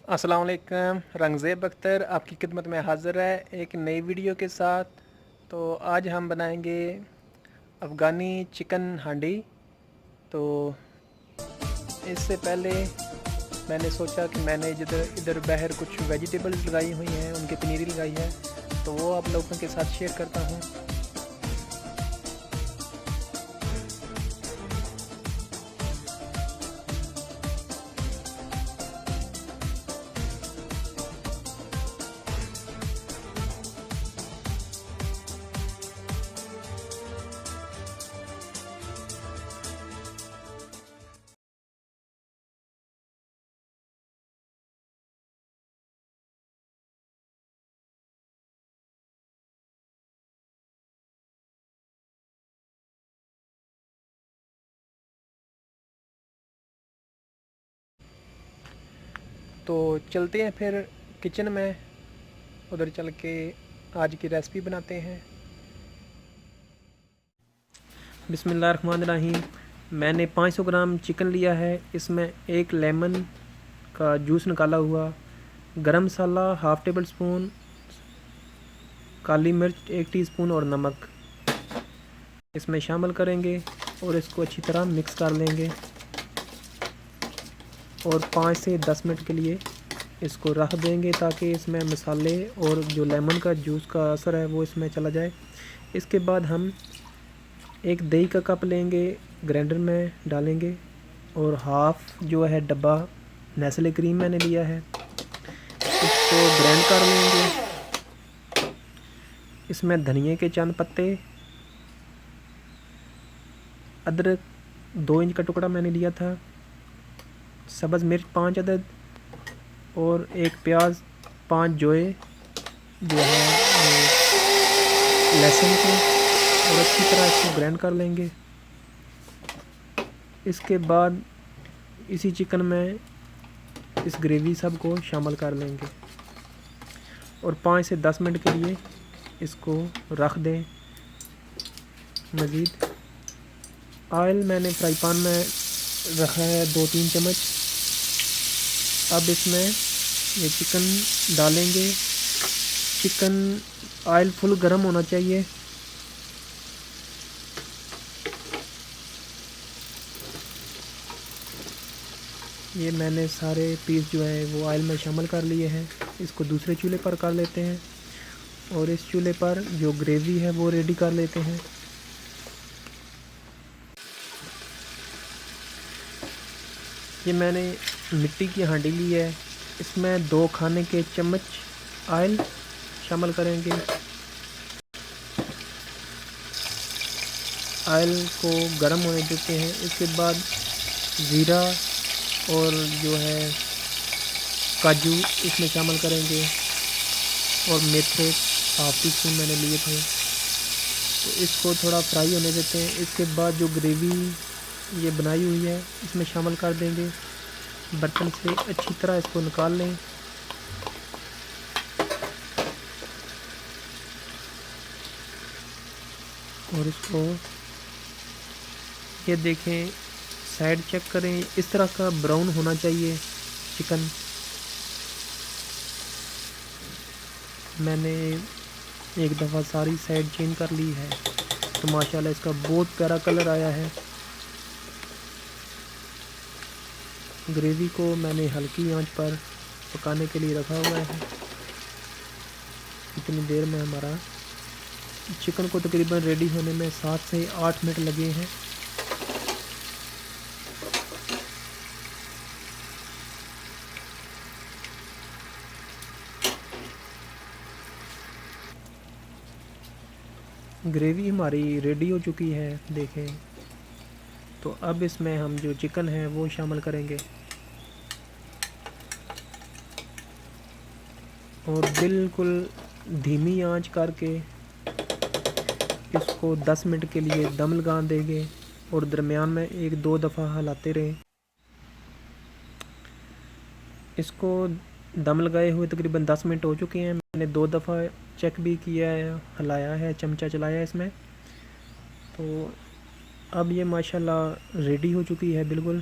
अस्सलाम वालेकुम। रंगज़ेब अख्तर आपकी खिदमत में हाज़िर है एक नई वीडियो के साथ। तो आज हम बनाएंगे अफ़गानी चिकन हांडी। तो इससे पहले मैंने सोचा कि मैंने जिधर इधर बाहर कुछ वेजिटेबल्स लगाई हुई हैं, उनकी पनीरी लगाई है, तो वो आप लोगों के साथ शेयर करता हूँ। तो चलते हैं फिर किचन में, उधर चल के आज की रेसिपी बनाते हैं। बिस्मिल्लाहिर्रहमानिर्रहीम। मैंने 500 ग्राम चिकन लिया है। इसमें एक लेमन का जूस निकाला हुआ, गरम मसाला हाफ़ टेबल स्पून, काली मिर्च 1 टीस्पून और नमक इसमें शामिल करेंगे और इसको अच्छी तरह मिक्स कर लेंगे और 5 से 10 मिनट के लिए इसको रख देंगे ताकि इसमें मसाले और जो लेमन का जूस का असर है वो इसमें चला जाए। इसके बाद हम एक दही का कप लेंगे, ग्राइंडर में डालेंगे और हाफ़ जो है डब्बा नेस्ले क्रीम मैंने लिया है, इसको ग्राइंड कर लेंगे। इसमें धनिए के चंद पत्ते, अदरक 2 इंच का टुकड़ा मैंने लिया था, सब्ज़ मिर्च 5 अदद और एक प्याज, 5 जोए जो है लहसुन के, और अच्छी तरह इसको ग्राइंड कर लेंगे। इसके बाद इसी चिकन में इस ग्रेवी सब को शामिल कर लेंगे और 5 से 10 मिनट के लिए इसको रख दें। मज़ीद ऑयल मैंने फ्राई पैन में रखा है 2-3 चम्मच। अब इसमें ये चिकन डालेंगे। चिकन ऑयल फुल गर्म होना चाहिए। ये मैंने सारे पीस जो है वो ऑयल में शामिल कर लिए हैं। इसको दूसरे चूल्हे पर कर लेते हैं और इस चूल्हे पर जो ग्रेवी है वो रेडी कर लेते हैं। ये मैंने मिट्टी की हांडी ली है, इसमें 2 खाने के चम्मच ऑयल शामिल करेंगे। ऑयल को गर्म होने देते हैं। इसके बाद ज़ीरा और जो है काजू इसमें शामिल करेंगे और मेथरे हाफ़ टी स्पून मैंने लिए थे, तो इसको थोड़ा फ्राई होने देते हैं। इसके बाद जो ग्रेवी ये बनाई हुई है इसमें शामिल कर देंगे। बर्तन से अच्छी तरह इसको निकाल लें और इसको ये देखें, साइड चेक करें, इस तरह का ब्राउन होना चाहिए चिकन। मैंने एक दफ़ा सारी साइड चेंज कर ली है, तो माशाल्लाह इसका बहुत प्यारा कलर आया है। ग्रेवी को मैंने हल्की आंच पर पकाने के लिए रखा हुआ है। इतनी देर में हमारा चिकन को तकरीबन रेडी होने में 7 से 8 मिनट लगे हैं। ग्रेवी हमारी रेडी हो चुकी है, देखें। तो अब इसमें हम जो चिकन है वो शामिल करेंगे और बिल्कुल धीमी आंच करके इसको 10 मिनट के लिए दम लगा देंगे और दरमियान में 1-2 दफ़ा हिलाते रहें। इसको दम लगाए हुए तकरीबन 10 मिनट हो चुके हैं। मैंने 2 दफ़ा चेक भी किया है, हिलाया है, चमचा चलाया इसमें। तो अब ये माशाल्लाह रेडी हो चुकी है बिल्कुल।